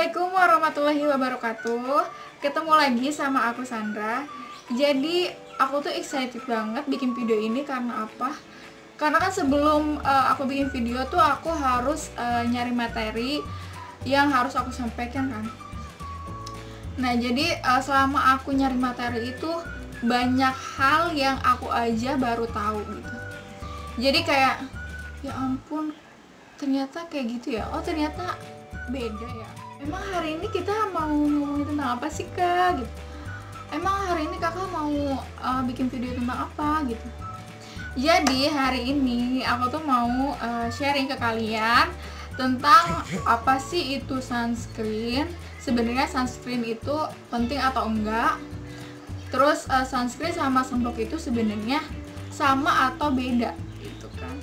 Assalamualaikum warahmatullahi wabarakatuh. Ketemu lagi sama aku Sandra. Jadi aku tuh excited banget bikin video ini karena apa? Karena kan sebelum aku bikin video tuh aku harus nyari materi yang harus aku sampaikan kan. Nah jadi selama aku nyari materi itu banyak hal yang aku aja baru tahu gitu. Jadi kayak ya ampun, ternyata kayak gitu ya. Oh ternyata beda ya. Emang hari ini kita mau ngomongin tentang apa sih kak gitu. Emang hari ini kakak mau bikin video tentang apa gitu. Jadi hari ini aku tuh mau sharing ke kalian tentang apa sih itu sunscreen. Sebenarnya sunscreen itu penting atau enggak. Terus sunscreen sama sunblock itu sebenarnya sama atau beda gitu kan.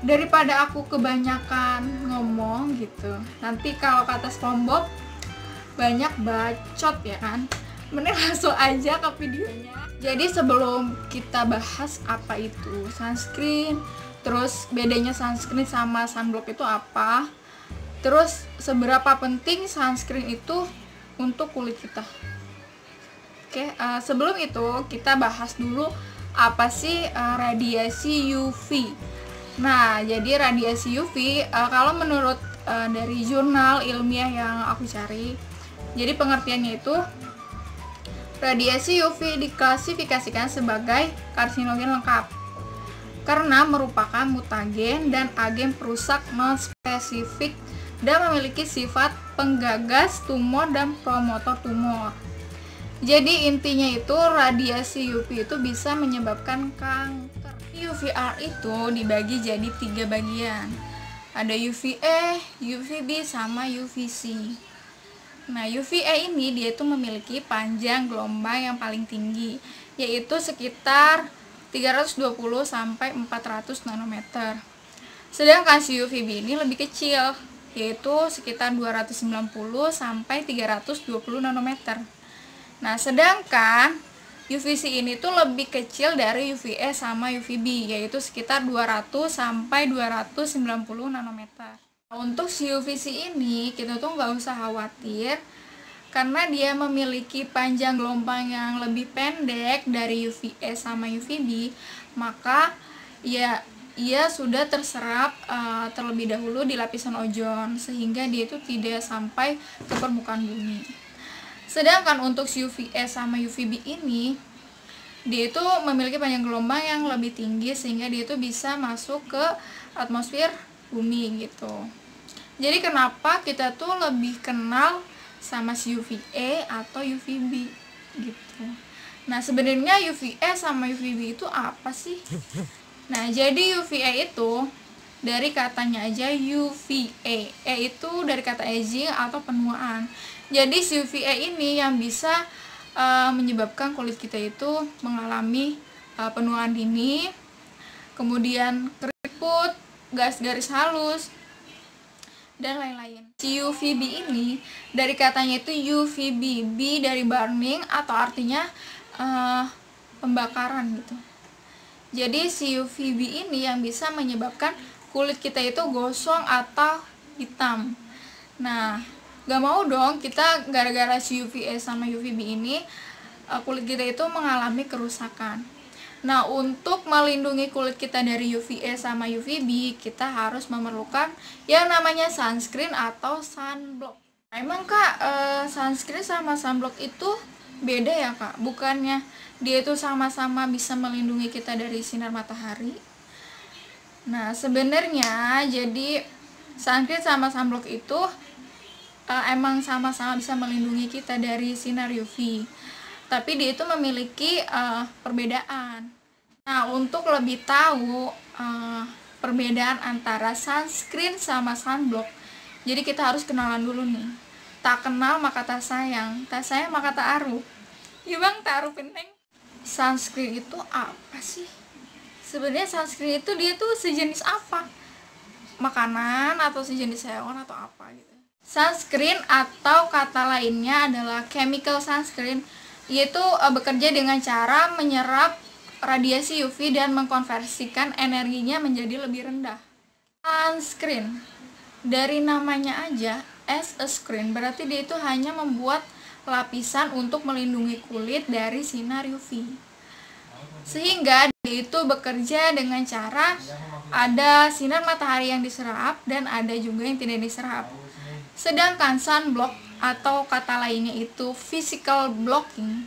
Daripada aku kebanyakan ngomong gitu, nanti kalau kata SpongeBob banyak bacot ya kan. Mending langsung aja ke videonya. Jadi sebelum kita bahas apa itu sunscreen, terus bedanya sunscreen sama sunblock itu apa, terus seberapa penting sunscreen itu untuk kulit kita. Oke, sebelum itu kita bahas dulu apa sih radiasi UV. Nah, jadi radiasi UV kalau menurut dari jurnal ilmiah yang aku cari, jadi pengertiannya itu radiasi UV diklasifikasikan sebagai karsinogen lengkap karena merupakan mutagen dan agen perusak non-spesifik dan memiliki sifat penggagas tumor dan promotor tumor. Jadi intinya itu radiasi UV itu bisa menyebabkan kanker. UVR itu dibagi jadi 3 bagian. Ada UVA, UVB, sama UVC. Nah, UVA ini dia itu memiliki panjang gelombang yang paling tinggi, yaitu sekitar 320 sampai 400 nanometer. Sedangkan si UVB ini lebih kecil, yaitu sekitar 290 sampai 320 nanometer. Nah, sedangkan UVC ini tuh lebih kecil dari UVA sama UVB, yaitu sekitar 200 sampai 290 nanometer. Untuk si UVC ini kita tuh nggak usah khawatir karena dia memiliki panjang gelombang yang lebih pendek dari UVA sama UVB, maka ya ia sudah terserap terlebih dahulu di lapisan ozon sehingga dia itu tidak sampai ke permukaan bumi. Sedangkan untuk UVA sama UVB ini dia itu memiliki panjang gelombang yang lebih tinggi sehingga dia itu bisa masuk ke atmosfer bumi gitu. Jadi kenapa kita tuh lebih kenal sama si UVA atau UVB gitu. Nah, sebenarnya UVA sama UVB itu apa sih? Nah, jadi UVA itu dari katanya aja UVA. Itu dari kata aging atau penuaan. Jadi si UVA ini yang bisa menyebabkan kulit kita itu mengalami penuaan dini, kemudian keriput, garis halus, dan lain-lain. Si UVB ini dari katanya itu UVB, B dari burning atau artinya pembakaran gitu. Jadi si UVB ini yang bisa menyebabkan kulit kita itu gosong atau hitam. Nah, gak mau dong kita gara-gara si UVA sama UVB ini kulit kita itu mengalami kerusakan. Nah, untuk melindungi kulit kita dari UVA sama UVB, kita harus memerlukan yang namanya sunscreen atau sunblock. Nah, emang kak, sunscreen sama sunblock itu beda ya kak? Bukannya dia itu sama-sama bisa melindungi kita dari sinar matahari? Nah, sebenarnya jadi sunscreen sama sunblock itu emang sama-sama bisa melindungi kita dari sinar UV, tapi dia itu memiliki perbedaan. Nah, untuk lebih tahu perbedaan antara sunscreen sama sunblock, jadi kita harus kenalan dulu nih. Tak kenal maka tak sayang maka tak aruh. Ya bang, tak aruh penting. Sunscreen itu apa sih? Sebenarnya sunscreen itu dia tuh sejenis apa? Makanan atau sejenis hewan atau apa gitu? Sunscreen atau kata lainnya adalah chemical sunscreen, yaitu bekerja dengan cara menyerap radiasi UV dan mengkonversikan energinya menjadi lebih rendah. Sunscreen dari namanya aja as a screen, berarti dia itu hanya membuat lapisan untuk melindungi kulit dari sinar UV. Sehingga dia itu bekerja dengan cara ada sinar matahari yang diserap dan ada juga yang tidak diserap. Sedangkan sunblock atau kata lainnya itu physical blocking,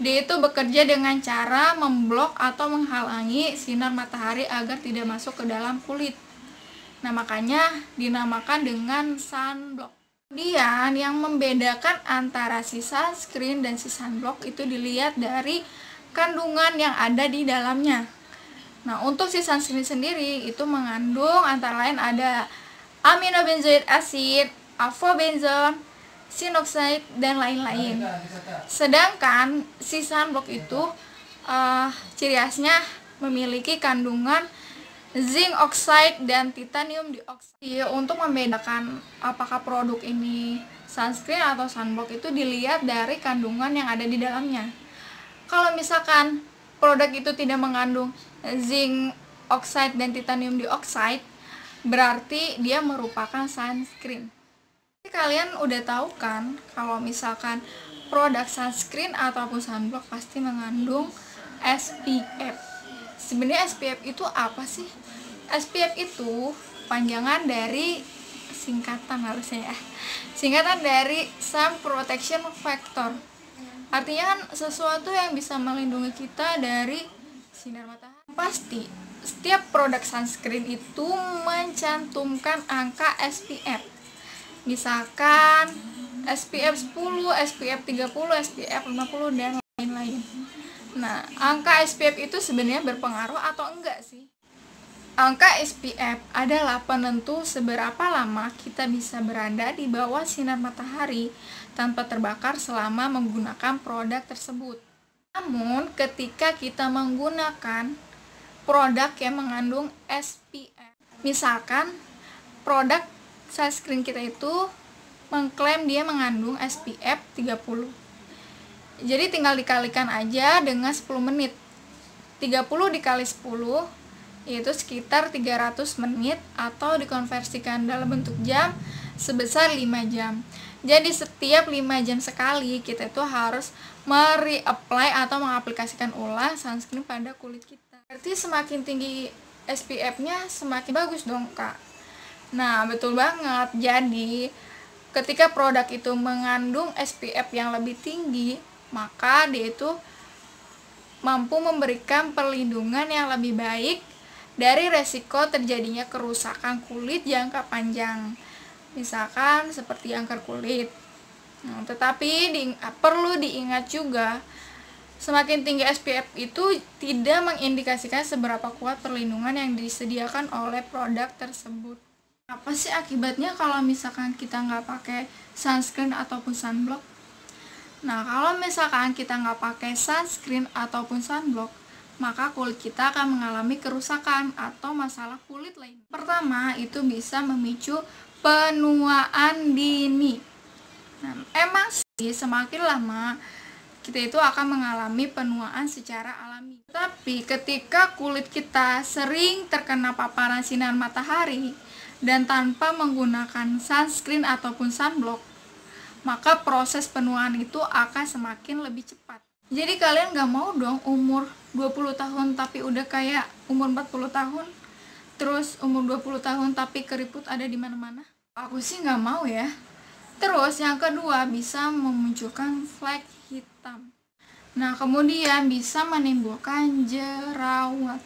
dia itu bekerja dengan cara memblok atau menghalangi sinar matahari agar tidak masuk ke dalam kulit. Nah, makanya dinamakan dengan sunblock. Kemudian yang membedakan antara si sunscreen dan si sunblock itu dilihat dari kandungan yang ada di dalamnya. Nah, untuk si sunscreen sendiri itu mengandung antara lain ada aminobenzoic acid, avobenzone, sinoxide, dan lain-lain. Sedangkan si sunblock itu ciri khasnya memiliki kandungan zinc oxide dan titanium dioxide. Untuk membedakan apakah produk ini sunscreen atau sunblock itu dilihat dari kandungan yang ada di dalamnya. Kalau misalkan produk itu tidak mengandung zinc oxide dan titanium dioxide, berarti dia merupakan sunscreen. Kalian udah tahu kan kalau misalkan produk sunscreen ataupun sunblock pasti mengandung SPF. Sebenarnya SPF itu apa sih? SPF itu panjangan dari singkatan harusnya ya. Singkatan dari Sun Protection Factor. Artinya kan sesuatu yang bisa melindungi kita dari sinar matahari. Pasti setiap produk sunscreen itu mencantumkan angka SPF. Misalkan SPF 10, SPF 30, SPF 50 dan lain-lain. Nah, angka SPF itu sebenarnya berpengaruh atau enggak sih? Angka SPF adalah penentu seberapa lama kita bisa berada di bawah sinar matahari tanpa terbakar selama menggunakan produk tersebut. Namun, ketika kita menggunakan produk yang mengandung SPF, misalkan produk sunscreen kita itu mengklaim dia mengandung SPF 30. Jadi tinggal dikalikan aja dengan 10 menit. 30 dikali 10 yaitu sekitar 300 menit atau dikonversikan dalam bentuk jam sebesar 5 jam. Jadi setiap 5 jam sekali kita itu harus mereapply atau mengaplikasikan ulang sunscreen pada kulit kita. Berarti semakin tinggi SPF-nya semakin bagus dong, Kak. Nah, betul banget. Jadi ketika produk itu mengandung SPF yang lebih tinggi, maka dia itu mampu memberikan perlindungan yang lebih baik dari resiko terjadinya kerusakan kulit jangka panjang, misalkan seperti kanker kulit. Nah, tetapi perlu diingat juga, semakin tinggi SPF itu tidak mengindikasikan seberapa kuat perlindungan yang disediakan oleh produk tersebut. Apa sih akibatnya kalau misalkan kita nggak pakai sunscreen ataupun sunblock? Nah, kalau misalkan kita nggak pakai sunscreen ataupun sunblock, maka kulit kita akan mengalami kerusakan atau masalah kulit lain. Pertama, itu bisa memicu penuaan dini. Nah, emang sih semakin lama kita itu akan mengalami penuaan secara alami. Tapi ketika kulit kita sering terkena paparan sinar matahari dan tanpa menggunakan sunscreen ataupun sunblock, maka proses penuaan itu akan semakin lebih cepat. Jadi kalian gak mau dong umur 20 tahun tapi udah kayak umur 40 tahun, terus umur 20 tahun tapi keriput ada di mana-mana? Aku sih gak mau ya. Terus yang kedua, bisa memunculkan flek hitam. Nah, kemudian bisa menimbulkan jerawat.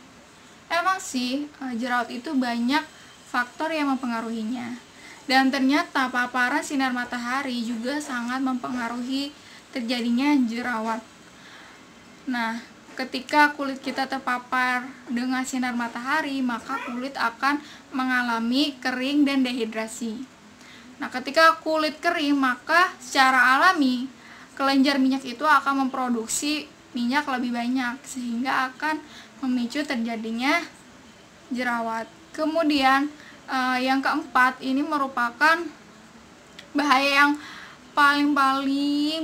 Emang sih jerawat itu banyak faktor yang mempengaruhinya. Dan ternyata paparan sinar matahari juga sangat mempengaruhi terjadinya jerawat. Nah, ketika kulit kita terpapar dengan sinar matahari, maka kulit akan mengalami kering dan dehidrasi. Nah, ketika kulit kering, maka secara alami kelenjar minyak itu akan memproduksi minyak lebih banyak sehingga akan memicu terjadinya jerawat. Kemudian yang keempat, ini merupakan bahaya yang paling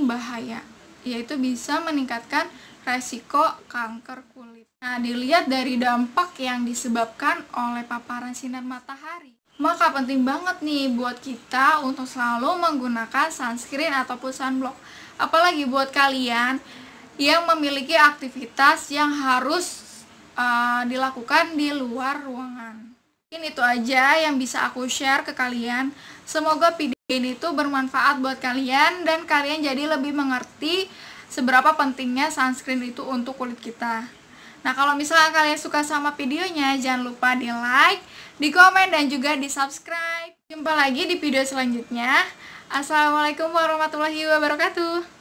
bahaya, yaitu bisa meningkatkan resiko kanker kulit. Nah, dilihat dari dampak yang disebabkan oleh paparan sinar matahari. Maka penting banget nih buat kita untuk selalu menggunakan sunscreen ataupun sunblock. Apalagi buat kalian yang memiliki aktivitas yang harus dilakukan di luar ruangan. Mungkin itu aja yang bisa aku share ke kalian. Semoga video ini tuh bermanfaat buat kalian dan kalian jadi lebih mengerti seberapa pentingnya sunscreen itu untuk kulit kita. Nah, kalau misalnya kalian suka sama videonya, jangan lupa di like, di komen, dan juga di subscribe. Jumpa lagi di video selanjutnya. Assalamualaikum warahmatullahi wabarakatuh.